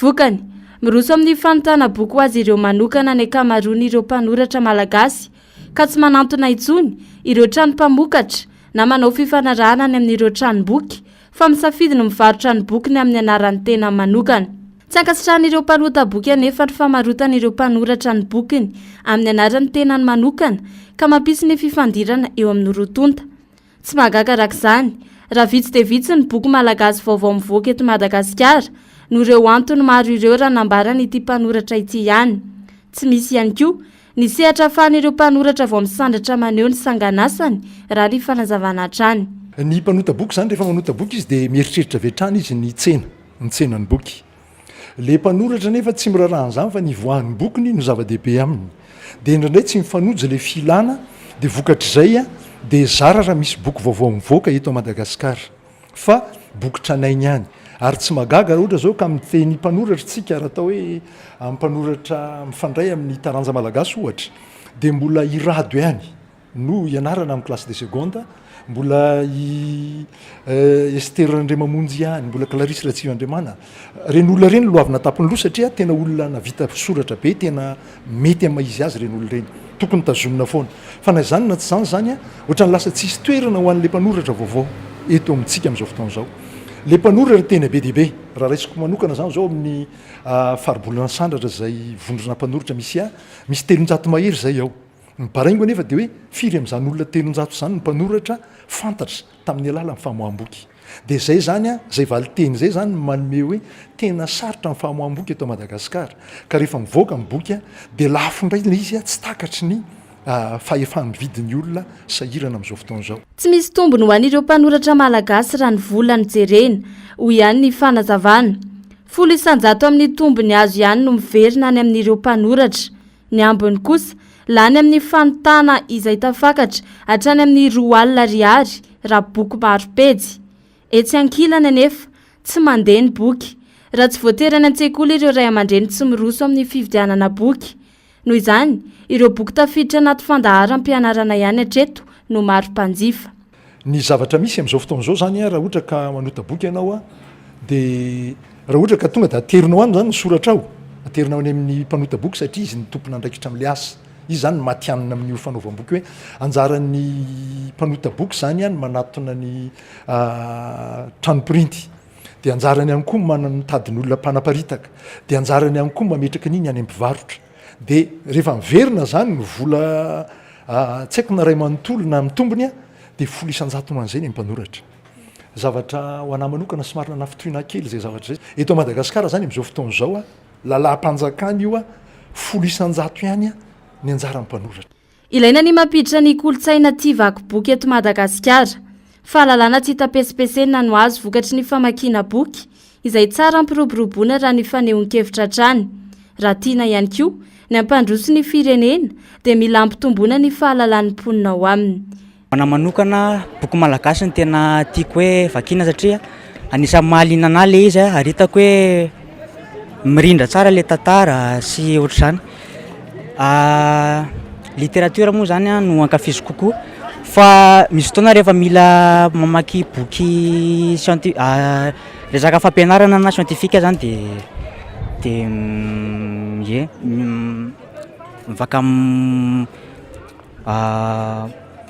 Vokany, miroso amin'ny fanotana boky ho azy ireo manokana ny akamaroany ireo mpanoratra malagasy ka tsy manantona intsony ireo trano mpamokatra na manao fifanarahana any amin'ireo tranom-boky fa misafidy ny mivarotra ny boky ny amin'ny anaran'ny tena manokana. Tsy ankasitrahan'ireo mpanota boky anefa ny famarotan'ireo mpanoratra ny bokiny amin'ny anaran'ny tena manokana ka mampisy ny fifandirana eo amin'ny rotonta. Tsy mahagaga arak'izany, raha vitsy dia vitsy ny boky malagasy vaovao mivoaka eto Madagasikara no ireo antony maro ireo raha nambarana ity mpanoratra ity ihany. Tsy misy ihany koa ny sehatra ahafahan'ireo mpanoratra vao misandratra maneho ny sanganasany raha ny fanazavana trany. Ny mpanota boky zany rehefa manota boky izy dia mieritreritra avy hatrany izy ny tsenany boky. Le mpanoratra nefa tsy mirarahana zany fa ny voahan'ny bokiny no zava-dehibe aminy. Dia indraindray tsy mifanojo le filana dia vokatr'izay dia zara raha misy boky vaovao mivoaka eto a Madagasikara fa boky tranainy ihany. Ary tsy magaga ohatra zao ka miteny mpanoratra tsika raha atao hoe mpanoratra mifandray amin'ny taranja malagasy ohatra dia mbola irado ihany no ianarana amin'ny classe de seconde, mbola Esterandriamamonjy ihany, mbola Clarisse Ratsivandriamana. Reny olona reny loavina tapony loha satria tena olona navita soratra be, tena mety amin'ny izy azy reny olona reny. Tokony tazonina foana. Fa na izany na tsy izany zany ohatrany lasa tsisy toerana ho an'ilay mpanoratra vaovao eto amintsika amin'izao fotoana izao. le mpanoratra tena be deaibe raha raisiko manokana zany zao amin'ny faribolana sandratra zay vondrona mpanoratra misy telonjato mahery zay ao mibaraingo nefa de hoe firy am'zany olona telonjato zany ny mpanoratra fantatra tamin'ny alala ny famoam-boky de zay zany a zay valiteny zay zany manome hoe tena sarotra ny famoam-boky eto Madagasikara ka rehefa mivoaka ny boky a de lafo indray le izy a tsy takatry ny fahefan'ny vidin'ny olona sahirana am'izao fotoana zao tsy misy tombony ho an'ireo mpanoratra malagasy raha ny vola ny jerena ho ihany ny fanazavana 100 amin'ny tombony azo ihany no miverina any amin'ireo mpanoratra ny ambiny kosa lany amin'ny fanontana izay tafakatra hatrany amin'ny 2 alina ariary raha boky maro pejy etsy ankilana nefa tsy mandeha ny boky raha tsy voatery any an-tsekoly ireo ray aman-dreny tsy miroso amin'ny fividianana boky noho izany ireo boky tafiditra anaty fandaharam-pianarana ihany hatreto no maro mpanjifa ny zavatra misy am'izao fotoana zao zany a raha ohatra ka manota boky ianao a de raha ohatra ka tonga de aterinao any zany ny soratra ao aterinao any amin'ny mpanota boky satria izy ny tompona andraikitra am'le asa izy zany matianina amin'ny fanaovam-boky hoe anjaran'ny mpanota boky zany any manatona ny tranoprinty de anjarany ihany koa manana mitadin'olona mpanaparitaka de anjarany ihany koa mametraka n'iny any am-pivarotra de rehefa miverina zany ny vola tsy haiko na ray manontolo na mitombony a de 100 man'izay ny mpanoratra zavatra ho ana manokana sy marina nafitoina kely zay zavatra zay eto Madagasikara zany am'izao fotoana zao a lalaam-panjakana io a 100 ihany a ny anjaran'ny mpanoratra ilaina ny mampiditra ny kolotsaina tia vaky boky eto Madagasikara fahalalana tsy tapesipesena no azo vokatry ny famakiana boky izay tsara ampiroboroboana raha ny fanehoan-kevitra hatrany raha tiana ihany koa ny ampandroso ny firenena dia mila ampitomboana ny fahalalan'ny mponina ao aminy ana manokana boky malagasy ny tena tiako hoe vakiana satria anisan'ny mahaliana anahy le izy ary hitako hoe mirindra tsara le tantara sy ohatr'izany littérature moa zany no ankafiziko kokoa fa misy fotoana rehefa mila mamaky boky resaka fampianarana na scientifique zany de mivaka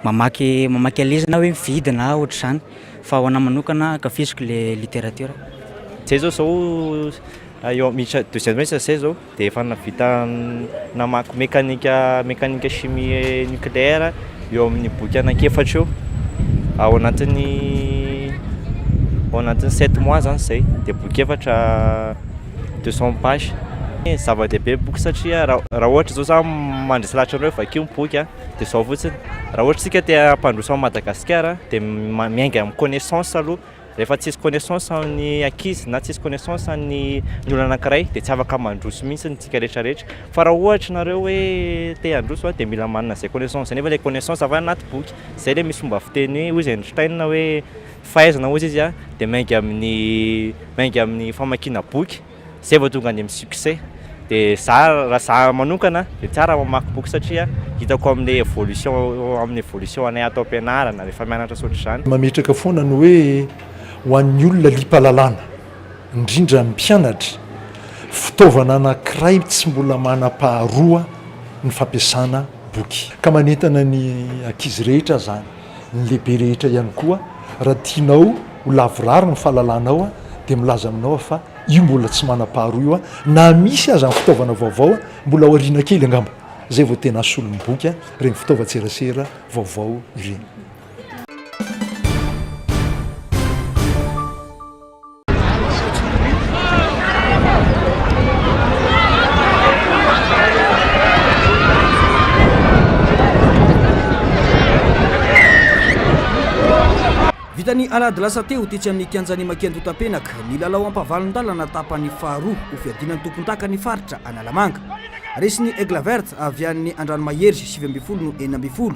mamaky alezana hoe mividy na ohatr'izany fa ho ana manokana ankafiziko le littérature zay zao eo miditra deuxième semestre zay zao de efa navita namaky mécanique chimie nucléaire eo amin'ny boky anankefatra eo ao anatin'ny 7 mois zany zay de boky efatra 200 page zava-dehibe boky satria raha ohatra zao za mandresy lahatra anareo vakio boky de zao fotsiny raha ohatra tsika te hampandroso Madagasikara de miainga amin'ny connaissance aloha rehefa tsisy connaissance ny ankizy na tsisy connaissance ny olona anankiray de tsy afaka mandroso mihitsy ntsika rehetrarehetra fa raha ohatra nareo hoe te handroso de mila manana zay connaissance nefa le connaissance avy anaty boky zay le misy fomba fiteny hoy zay Einstein hoe fahaizana ozy izy de maingy amin'ny famakiana boky zay vao tonga any amin'ny succès de raha za manokana de tsara mamaky boky satria hitako amin'ny évolution anay atao ampianarana rehefa mianatra sotr'izany mametraka foana ny hoe ho an'ny olona limpalalana indrindra mpianatra fitaovana anankiray tsy mbola manam-paharoa ny fampiasana boky ka manentana ny ankizy rehetra zany ny lehibe rehetra ihany koa raha tianao ho lavorary ny fahalalanao de milaza aminao fa io mbola tsy manam-paharoa io na misy aza ny fitaovana vaovao mbola ho ariana kely angamba zay vao tena solon'ny boky regny fitaovan-tserasera vaovao ireny vitany alady lasa teo tetsy amin'ny kianjany makian-dotam-penaka ny lalao ampavalon-dalana tapany faharoa ho fiadinany tompon-taka ny faritra analamanga resy ny aigle verte avy an'ny andranomahery 7 no 9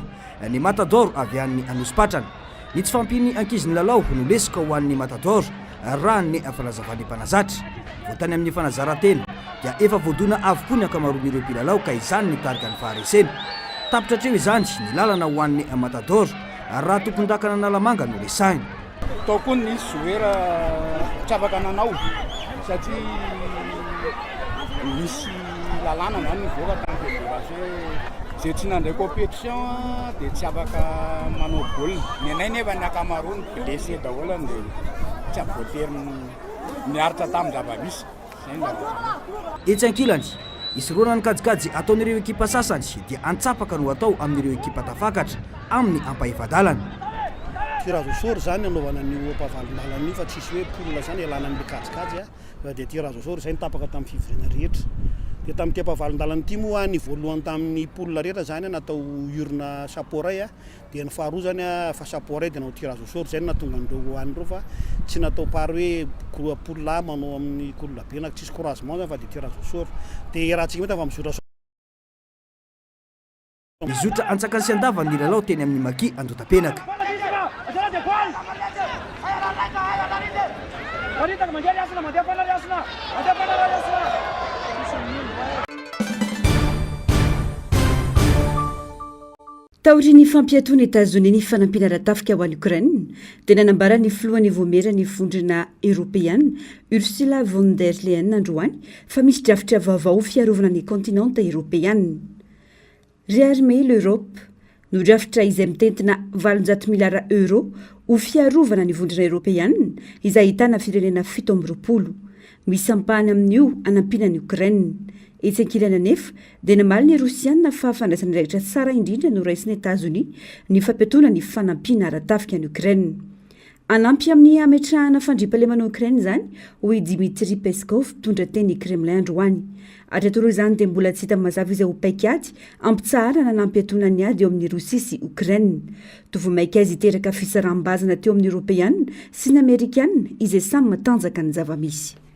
ny matador avy an'ny anospatrana ny tsy fampiny ankiziny lalao no lesika ho an'ny matador raha ny fanazavany mpanazatra voatany amin'ny fanazarantena dia efa voadona avokoa ny ankamaroan'ireo mpilalao ka izany ny tarika ny faharesena tapitra treo izany ny lalana ho an'ny matador raha tompon-dakana analamanga no resahiny ataoko ny zoera tsy afaka nanao satria misy lalàna zany nivoaka tamin'ny fédération zay tsy nandray compétition de tsy afaka manao baolina ny anay nefa ny ankamaroany blessé daholo de tsy avoatery miaritra tamin'ny zava-misy zay etsy ankilany isy roana ny kajikajy ataon'ireo ekipa sasany dia antsapaka no atao amin'ireo ekipa tafakatra amin'ny ampahivadalana tirazosory zany anaovana ny ampavalondalana io fa tsisy hoe polina zany alana amin'ny kajikajy fa dia tirazosory zay nitapaka tamin'ny fivirena rehetra dia tamin'ny tempavalondalana ity moa ny voalohany tamin'ny polina rehetra zany natao urina saporay dia ny faharoa zany fa saporay dia natao tirazosory zay natonga andreo hoan'ireo fa tsy natao pary hoe polina manao amin'ny kolona benak tsisy couragement zany fa dia tirazosory dia rahantsika mety fa mizotra mizotra antsakany sy andavany ny lalao teny amin'ny maki andotam-penaka taoriny fampiatoany États-Unis ny fanampiana ratafika ho an'ny Ukraine dia nanambara ny filohan'ny vomera ny vondrona Européenne Ursula von der Leyen androany fa misy drafitra vaovao fiarovana ny continente Européenne. Réarmer l'Europe no drafitra izay mitentina 700 miliara euro ho fiarovana ny vondrona Européenne izay ahitana firenena 17 misy ampahany amin'io anampiana ny Ukraine. Etsy ankilana nefa dia namaly ny Rosiana fa fandraisana raitra tsara indrindra no raisin'ny États-Unis ny fampiatoana ny fanampiana ratafika ny Ukraine. Anampy amin'ny ametrahana fandriam-pahalemana Ukraine zany hoy Dmitry Peskov mpitondra teny Kremlin androany. Atratoro izany dia mbola tsy hita mazava izay ho paiky ady ampitsahana nanampy atoana ny ady eo amin'ny Rosia sy Ukraine. Tovomaika azy hiteraka fisaraham-bazana teo amin'ny Européenne sy ny Amerikana izay samy matanjaka ny zava-misy.